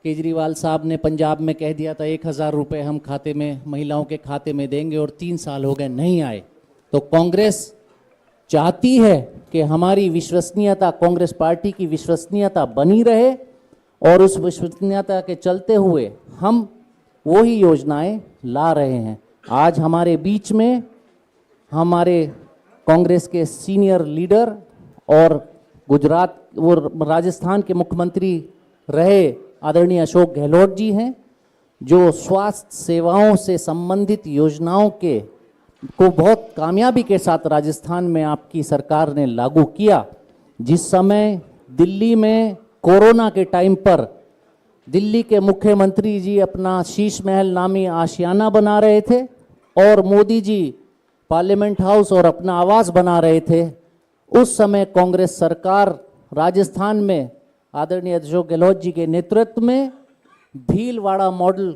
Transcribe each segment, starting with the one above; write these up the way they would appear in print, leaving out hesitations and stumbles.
केजरीवाल साहब ने पंजाब में कह दिया था 1,000 रुपये हम खाते में, महिलाओं के खाते में देंगे, और 3 साल हो गए नहीं आए। तो कांग्रेस चाहती है कि हमारी विश्वसनीयता, कांग्रेस पार्टी की विश्वसनीयता बनी रहे, और उस विश्वसनीयता के चलते हुए हम वही योजनाएं ला रहे हैं। आज हमारे बीच में हमारे कांग्रेस के सीनियर लीडर और गुजरात वो राजस्थान के मुख्यमंत्री रहे आदरणीय अशोक गहलोत जी हैं, जो स्वास्थ्य सेवाओं से संबंधित योजनाओं को बहुत कामयाबी के साथ राजस्थान में आपकी सरकार ने लागू किया। जिस समय दिल्ली में कोरोना के टाइम पर दिल्ली के मुख्यमंत्री जी अपना शीश महल नामी आशियाना बना रहे थे और मोदी जी पार्लियामेंट हाउस और अपना आवास बना रहे थे, उस समय कांग्रेस सरकार राजस्थान में आदरणीय अशोक गहलोत जी के नेतृत्व में भीलवाड़ा मॉडल,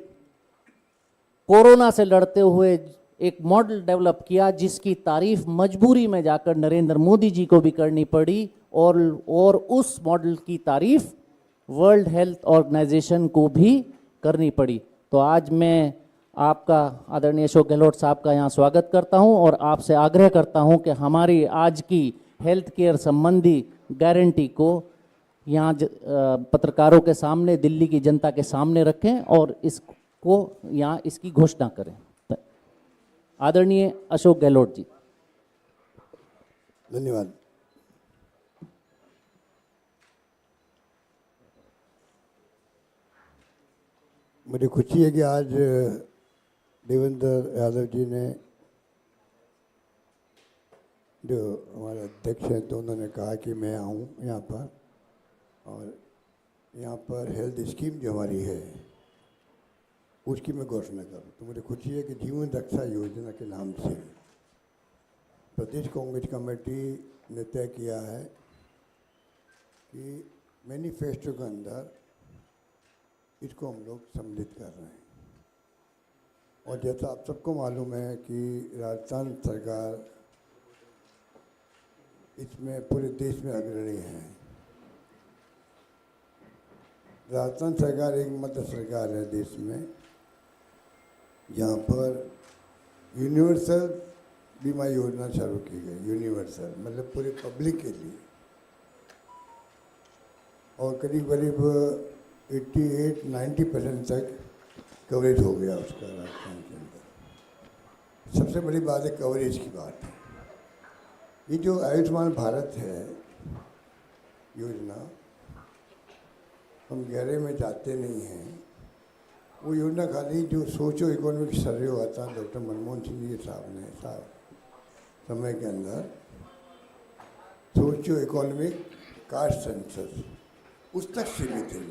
कोरोना से लड़ते हुए एक मॉडल डेवलप किया, जिसकी तारीफ मजबूरी में जाकर नरेंद्र मोदी जी को भी करनी पड़ी, और उस मॉडल की तारीफ वर्ल्ड हेल्थ ऑर्गेनाइजेशन को भी करनी पड़ी। तो आज मैं आपका आदरणीय अशोक गहलोत साहब का यहाँ स्वागत करता हूँ और आपसे आग्रह करता हूँ कि हमारी आज की हेल्थ केयर संबंधी गारंटी को यहाँ पत्रकारों के सामने, दिल्ली की जनता के सामने रखें और इसको यहाँ इसकी घोषणा करें। आदरणीय अशोक गहलोत जी। धन्यवाद। मुझे खुशी है कि आज देवेंद्र यादव जी ने, जो हमारे अध्यक्ष हैं, तो उन्होंने कहा कि मैं आऊँ यहाँ पर और यहाँ पर हेल्थ स्कीम जो हमारी है उसकी मैं घोषणा करूँ। तो मुझे खुशी है कि जीवन रक्षा योजना के नाम से प्रदेश कांग्रेस कमेटी ने तय किया है कि मैनिफेस्टो के अंदर इसको हम लोग सम्मिलित कर रहे हैं। और जैसा आप सबको मालूम है कि राजस्थान सरकार इसमें पूरे देश में अग्रणी है। राजस्थान सरकार एकमात्र सरकार है देश में जहाँ पर यूनिवर्सल बीमा योजना शुरू की गई। यूनिवर्सल मतलब पूरे पब्लिक के लिए, और करीब करीब 88-90% तक कवरेज हो गया उसका राजस्थान के अंदर। सबसे बड़ी बात है कवरेज की बात है। ये जो आयुष्मान भारत है योजना, हम गहरे में जाते नहीं हैं। वो योजना खाली जो सोचो इकोनॉमिक सर्वे हुआ था डॉक्टर मनमोहन सिंह जी साहब ने समय के अंदर, सोचो इकोनॉमिक कास्ट सेंसस, उस तक सीमित है।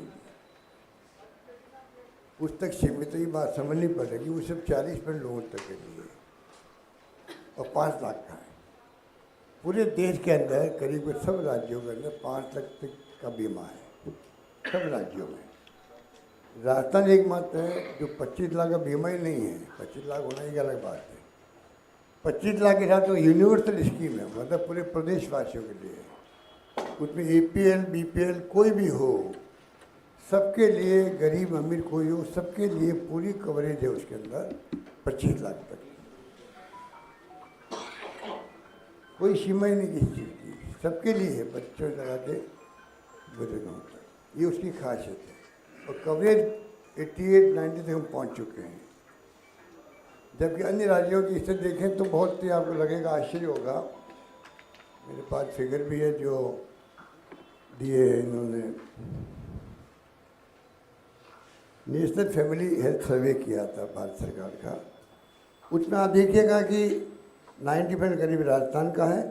उस तक सीमित ही बात समझनी पड़ेगी। वो सिर्फ 40% लोगों तक के लिए और 5 लाख का है। पूरे देश के अंदर करीब सब राज्यों के अंदर 5 लाख तक का बीमा है, सब राज्यों में। राजस्थान एकमात्र है जो 25 लाख का बीमा ही नहीं है। 25 लाख होना एक अलग बात है। 25 लाख के साथ तो यूनिवर्सल स्कीम है, मतलब पूरे प्रदेशवासियों के लिए। उसमें APL BPL कोई भी हो, सबके लिए, गरीब अमीर कोई हो, सबके लिए पूरी कवरेज है उसके अंदर 25 लाख तक। कोई सीमा ही नहीं किसी चीज़ की, सबके लिए है, बच्चों से लगा के बुजुर्गों तक। ये उसकी खासियत है। और कवरेज 88-90 तक हम पहुंच चुके हैं। जबकि अन्य राज्यों की स्थिति देखें तो बहुत ही आपको लगेगा, आश्चर्य होगा। मेरे पास फिगर भी है जो दिए इन्होंने। नेशनल फैमिली हेल्थ सर्वे किया था भारत सरकार का। उसमें आप देखिएगा कि 90% करीब राजस्थान का है,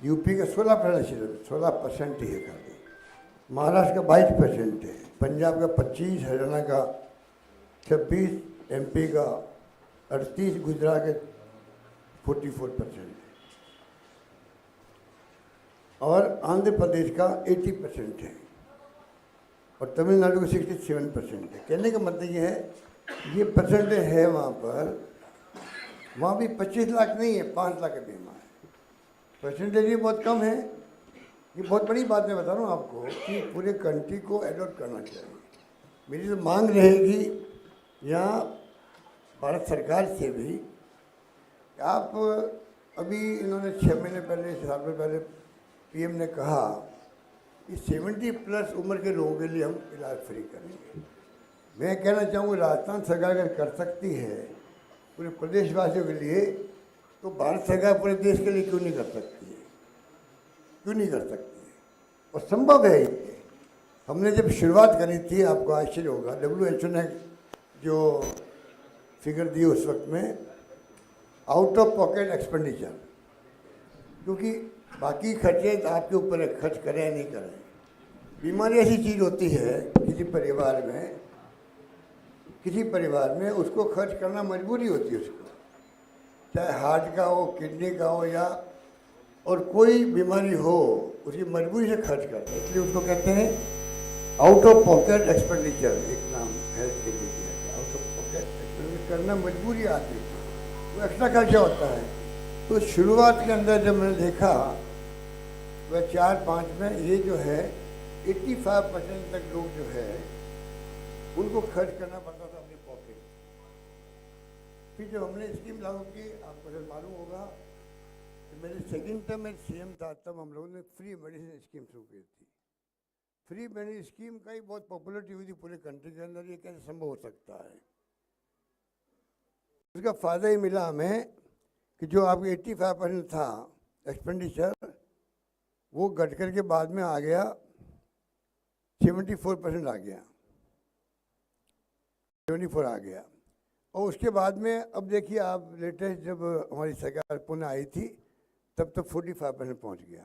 यूपी का 16% ही है खाली, महाराष्ट्र का 22% है, पंजाब का 25%, हरियाणा का 26%, MP का 38%, गुजरात के 44% है, और आंध्र प्रदेश का 80% है, और तमिलनाडु का 67% है। कहने का मतलब ये है, ये परसेंटेज है वहाँ पर। वहाँ भी 25 लाख नहीं है, 5 लाख का बीमा है। परसेंटेज भी बहुत कम है। ये बहुत बड़ी बात मैं बता रहा हूँ आपको कि पूरे कंट्री को एडॉप्ट करना चाहिए। मेरी तो मांग रहेगी यहाँ भारत सरकार से भी, आप अभी इन्होंने 6 महीने पहले, साल में पहले पीएम ने कहा कि 70+ उम्र के लोगों के लिए हम इलाज फ्री करेंगे। मैं कहना चाहूँगा राजस्थान सरकार अगर कर सकती है पूरे प्रदेशवासियों के लिए, तो भारत सरकार पूरे देश के लिए क्यों नहीं कर सकती है, क्यों नहीं कर सकती है? और संभव है ये। हमने जब शुरुआत करी थी, आपको आश्चर्य होगा, WHO ने जो फिगर दी उस वक्त में, आउट ऑफ पॉकेट एक्सपेंडिचर, क्योंकि बाकी खर्चे तो आपके ऊपर है, खर्च करें या नहीं करें। बीमारी ऐसी चीज़ होती है किसी परिवार में उसको खर्च करना मजबूरी होती है उसको, चाहे हार्ट का हो, किडनी का हो, या और कोई बीमारी हो, उसकी मजबूरी से खर्च करता है। इसलिए उसको कहते हैं आउट ऑफ पॉकेट एक्सपेंडिचर, एक नाम हेल्थ के लिए दिया है। आउट ऑफ पॉकेट एक्सपेंडिचर करना मजबूरी आती है, वो एक्स्ट्रा खर्चा होता है। तो शुरुआत के अंदर जब मैंने देखा, वह 4-5 में ये जो है 85% तक लोग जो है उनको खर्च करना पड़ता था अपने पॉकेट। फिर जब हमने स्कीम लागू की, आपको शायद मालूम होगा कि मेरे सेकंड टर्म में CM था, तब हम लोगों ने फ्री मेडिसिन स्कीम शुरू की थी। फ्री मेडिसिन स्कीम का ही बहुत पॉपुलरिटी हुई थी पूरे कंट्री के अंदर। ये कैसे संभव हो सकता है? उसका फ़ायदा ही मिला हमें कि जो आपके 85% था एक्सपेंडिचर, वो घट कर के बाद में आ गया 74% आ गया, 74 आ गया। और उसके बाद में अब देखिए आप, लेटेस्ट जब हमारी सरकार पुनः आई थी, तब तक 45% पहुंच गया,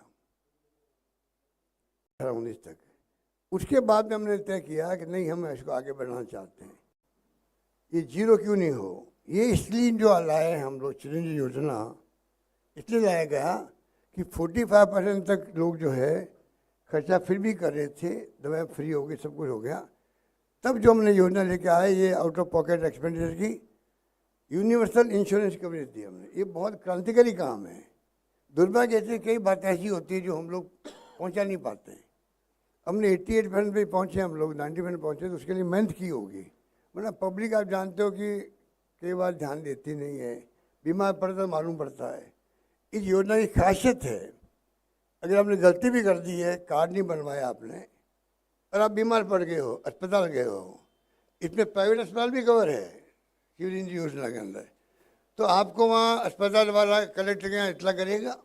18-19 तक। उसके बाद में हमने तय किया कि नहीं, हम इसको आगे बढ़ाना चाहते हैं, ये जीरो क्यों नहीं हो। ये इसलिए जो लाए हम लोग चिरंजीवी योजना, इसलिए लाया गया कि 45% तक लोग जो है खर्चा फिर भी कर रहे थे, दवाएं फ्री हो गई, सब कुछ हो गया। तब जो हमने योजना लेके आए, ये आउट ऑफ पॉकेट एक्सपेंडिचर की यूनिवर्सल इंश्योरेंस कवरेज दी हमने। ये बहुत क्रांतिकारी काम है। दुर्भाग्य से कई बातें ऐसी होती है जो हम लोग पहुंचा नहीं पाते। हमने 88% पे पहुंचे, हम लोग 90% पहुंचे, तो उसके लिए मेहनत की होगी, वरना पब्लिक आप जानते हो कि कई बार ध्यान देती नहीं है, बीमार पड़ता मालूम पड़ता है। इस योजना की खासियत है, अगर आपने गलती भी कर दी है, कार्ड नहीं बनवाया आपने, और आप बीमार पड़ गए हो, अस्पताल गए हो, इसमें प्राइवेट अस्पताल भी कवर है चिरंजीवी योजना के अंदर, तो आपको वहाँ अस्पताल वाला कलेक्टर के यहाँ इतला करेगा,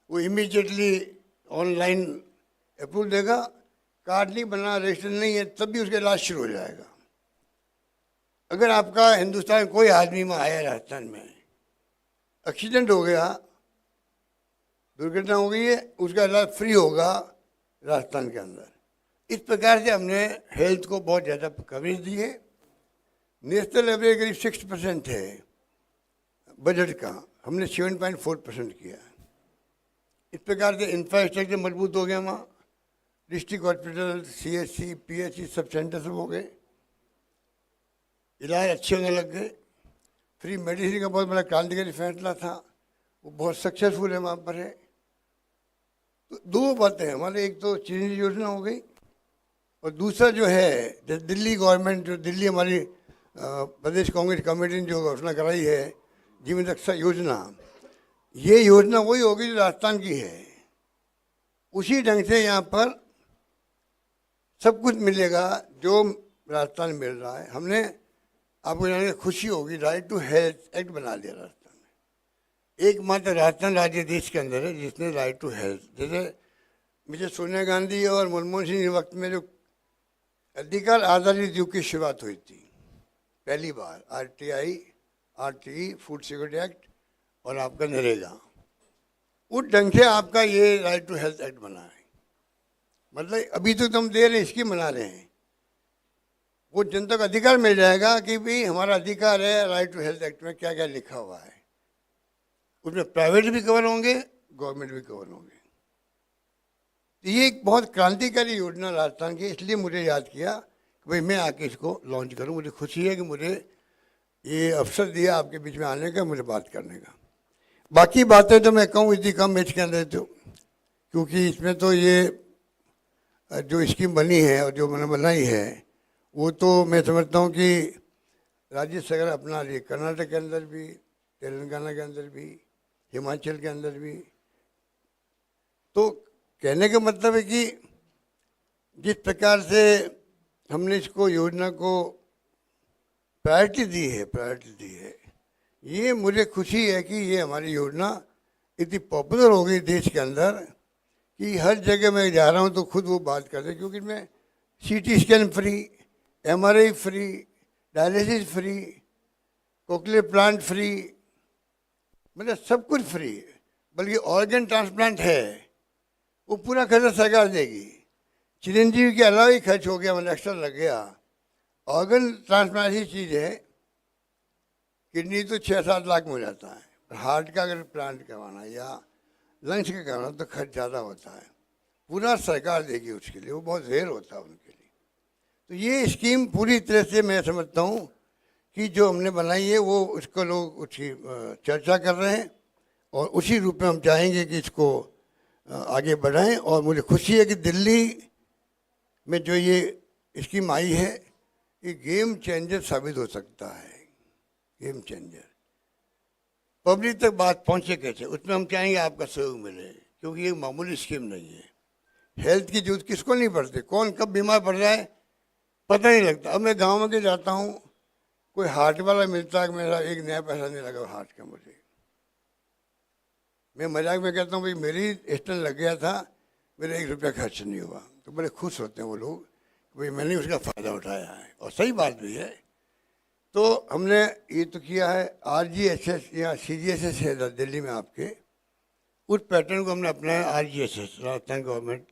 वो इमीडिएटली ऑनलाइन अप्रूव देगा। कार्ड नहीं बना, रजिस्टर नहीं है, तब भी उसका इलाज शुरू हो जाएगा। अगर आपका हिंदुस्तान में कोई आदमी में आया, राजस्थान में एक्सीडेंट हो गया, दुर्घटना हो गई है, उसका इलाज फ्री होगा राजस्थान के अंदर। इस प्रकार से हमने हेल्थ को बहुत ज़्यादा कवरेज दी है। नेशनल एवरेज करीब 6% है बजट का, हमने 7.4% किया। इस प्रकार से इंफ्रास्ट्रक्चर मजबूत हो गया, वहाँ district hospital, CHC, PHC sub centre सब हो गए, इलाज अच्छे होने लग गए। फ्री मेडिसिन का बहुत बड़ा क्रांतिकारी फैसला था, वो बहुत सक्सेसफुल है, वहाँ पर है। तो दो बातें हैं हमारे, एक तो चिरंजीवी योजना हो गई, और दूसरा जो है दिल्ली गवर्नमेंट, जो दिल्ली हमारी प्रदेश कांग्रेस कमेटी ने जो घोषणा कराई है, जीवन रक्षा योजना, ये योजना वही होगी जो राजस्थान की है। उसी ढंग से यहाँ पर सब कुछ मिलेगा जो राजस्थान में मिल रहा है। हमने, आपको जाने खुशी होगी, राइट टू हेल्थ एक्ट बना दिया राजस्थान में। एकमात्र राजस्थान राज्य देश के अंदर है जिसने राइट टू हेल्थ, जैसे मुझे सोनिया गांधी और मनमोहन सिंह के वक्त में जो अधिकार आधारित युग की शुरुआत हुई थी, पहली बार RTE फूड सिक्योरिटी एक्ट और आपका नरेगा, उस ढंग से आपका ये राइट टू हेल्थ एक्ट बना है। मतलब अभी तो हम दे रहे हैं, स्कीम बना रहे हैं, वो जनता को अधिकार मिल जाएगा कि भाई हमारा अधिकार है। राइट टू हेल्थ एक्ट में क्या क्या लिखा हुआ है, उसमें प्राइवेट भी कवर होंगे, गवर्नमेंट भी कवर होंगे। तो ये एक बहुत क्रांतिकारी योजना राजस्थान की, इसलिए मुझे याद किया कि भाई मैं आके इसको लॉन्च करूं। मुझे खुशी है कि मुझे ये अवसर दिया आपके बीच में आने का, मुझे बात करने का। बाकी बातें तो मैं कहूँ इतनी कम एज के अंदर, तो क्योंकि इसमें तो ये जो स्कीम बनी है और जो मैंने बनाई है, वो तो मैं समझता हूँ कि राज्य सरकार अपना रही है, कर्नाटक के अंदर भी, तेलंगाना के अंदर भी, हिमाचल के अंदर भी। तो कहने का मतलब है कि जिस प्रकार से हमने इसको योजना को प्रायोरिटी दी है, ये मुझे खुशी है कि ये हमारी योजना इतनी पॉपुलर हो गई देश के अंदर कि हर जगह मैं जा रहा हूँ तो खुद वो बात करते हैं, क्योंकि मैं CT scan free, MRI free, dialysis free, cochlear plant free, मतलब सब कुछ फ्री है। बल्कि ऑर्गन ट्रांसप्लांट है वो पूरा खर्चा सरकार देगी। चिरंजीवी के अलावा ही खर्च हो गया, मतलब एक्स्ट्रा लग गया। ऑर्गन ट्रांसप्लांट ऐसी चीज़ है, किडनी तो 6-7 लाख में हो जाता है, पर हार्ट का अगर प्लांट करवाना या लंग्स का करवाना तो खर्च ज़्यादा होता है, पूरा सरकार देगी उसके लिए, वो बहुत रेयर होता है उनके लिए। तो ये स्कीम पूरी तरह से मैं समझता हूँ कि जो हमने बनाई है वो उसको लोग उसकी चर्चा कर रहे हैं और उसी रूप में हम चाहेंगे कि इसको आगे बढ़ाएं। और मुझे खुशी है कि दिल्ली में जो ये स्कीम आई है ये गेम चेंजर साबित हो सकता है, गेम चेंजर। पब्लिक तक बात पहुंचे कैसे, उसमें हम चाहेंगे आपका सहयोग मिले, क्योंकि ये मामूली स्कीम नहीं है। हेल्थ की जरूरत किसको नहीं पड़ती, कौन कब बीमार पड़ जाए पता नहीं लगता। अब मैं गांव में के जाता हूँ, कोई हार्ट वाला मिलता है, मेरा एक नया पैसा नहीं लगा हार्ट का मुझे। मैं मजाक में कहता हूँ भाई मेरी स्टेंट लग गया था, मेरा 1 रुपया खर्च नहीं हुआ, तो बड़े खुश होते हैं वो लोग कि भाई मैंने उसका फ़ायदा उठाया है, और सही बात भी है। तो हमने ये तो किया है, RGSS या CGSS है दिल्ली में आपके, उस पैटर्न को हमने अपनाया। RGSS राजस्थान गवर्नमेंट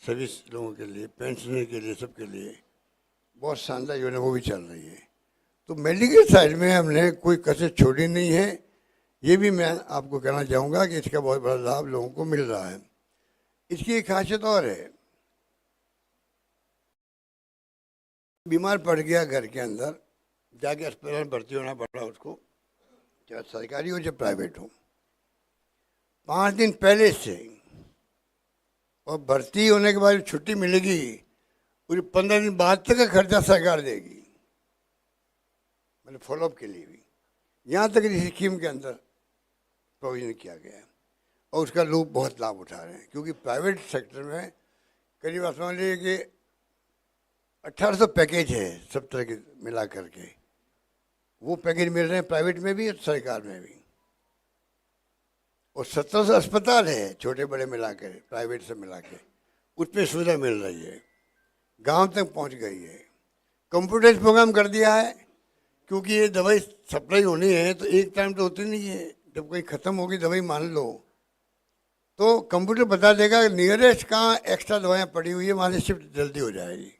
सर्विस लोगों के लिए, पेंशनर के लिए, सबके लिए बहुत शानदार योजना वो भी चल रही है। तो मेडिकल साइड में हमने कोई कसर छोड़ी नहीं है, ये भी मैं आपको कहना चाहूँगा कि इसका बहुत बड़ा लाभ लोगों को मिल रहा है। इसकी एक खासियत और है, बीमार पड़ गया घर के अंदर, जाके अस्पताल में भर्ती होना पड़ा उसको, चाहे सरकारी हो चाहे प्राइवेट हो, 5 दिन पहले से, और भर्ती होने के बाद छुट्टी मिलेगी पूरी 15 दिन बाद तक का खर्चा सरकार देगी, मतलब फॉलोअप के लिए भी। यहाँ तक इस स्कीम के अंदर प्रोविजन किया गया है और उसका लोग बहुत लाभ उठा रहे हैं, क्योंकि प्राइवेट सेक्टर में करीब आप समझ लीजिए कि 1800 पैकेज है सब तरह के मिला करके, वो पैकेज मिल रहे हैं प्राइवेट में भी और सरकार में भी। और 1700 अस्पताल है छोटे बड़े मिला के, प्राइवेट से मिला के, उसमें सुविधा मिल रही है, गांव तक पहुंच गई है। कंप्यूटराइज प्रोग्राम कर दिया है, क्योंकि ये दवाई सप्लाई होनी है तो एक टाइम तो होती नहीं है, जब कोई ख़त्म होगी दवाई मान लो तो कंप्यूटर बता देगा नियरेस्ट कहाँ एक्स्ट्रा दवाइयाँ पड़ी हुई है, वहाँ से शिफ्ट जल्दी हो जाएगी।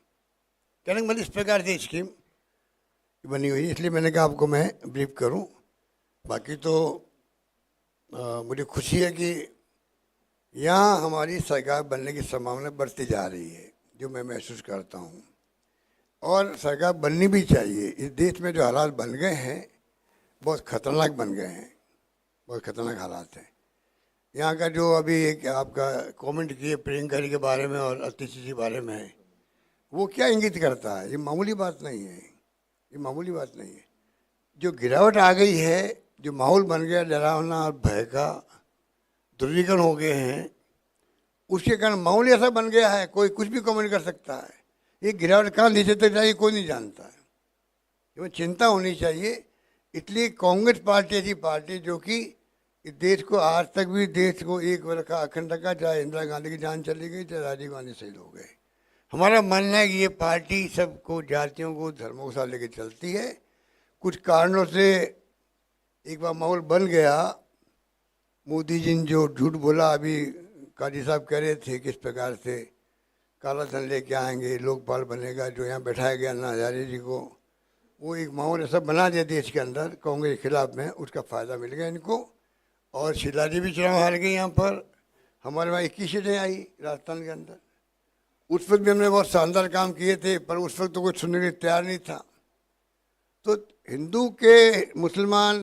कहने का मतलब इस प्रकार से स्कीम बनी हुई है, इसलिए मैंने कहा आपको मैं ब्रीफ करूं। बाकी तो मुझे खुशी है कि यहाँ हमारी सरकार बनने की संभावना बढ़ती जा रही है, जो मैं महसूस करता हूँ, और सरकार बननी भी चाहिए। इस देश में जो हालात बन गए हैं बहुत ख़तरनाक बन गए हैं, बहुत ख़तरनाक हालात हैं। यहाँ का जो अभी एक आपका कमेंट किए प्रियंका जी के बारे में और अतिश जी के बारे में, वो क्या इंगित करता है, ये मामूली बात नहीं है, ये मामूली बात नहीं है। जो गिरावट आ गई है, जो माहौल बन गया डरावना और भय का, ध्रुवीकरण हो गए हैं, उसके कारण माहौल ऐसा बन गया है कोई कुछ भी कमेंट कर सकता है। ये गिरावट कहाँ नीचे तक जाएगी कोई नहीं जानता है, इसमें चिंता होनी चाहिए। इसलिए कांग्रेस पार्टी ऐसी पार्टी जो कि देश को आज तक भी देश को एक वर्ष का अखंड रखा, चाहे इंदिरा गांधी की जान चली गई चाहे राजीव गांधी शहीद हो गए। हमारा मानना है कि ये पार्टी सबको, जातियों को, धर्मों के साथ लेकर चलती है। कुछ कारणों से एक बार माहौल बन गया, मोदी जी ने जो झूठ बोला, अभी काजी साहब कह रहे थे किस प्रकार से काला धन लेके आएंगे, लोकपाल बनेगा, जो यहाँ बैठाया गया अन्ना हजारे जी को, वो एक माहौल ऐसा बना दिया देश के अंदर कांग्रेस के खिलाफ में, उसका फ़ायदा मिल गया इनको। और शीला जी भी चुनाव हार गई यहाँ पर, हमारे वहाँ 21 सीटें आई राजस्थान के अंदर। उस वक्त भी हमने बहुत शानदार काम किए थे, पर उस वक्त तो कोई सुनने के लिए तैयार नहीं था। तो हिंदू के मुसलमान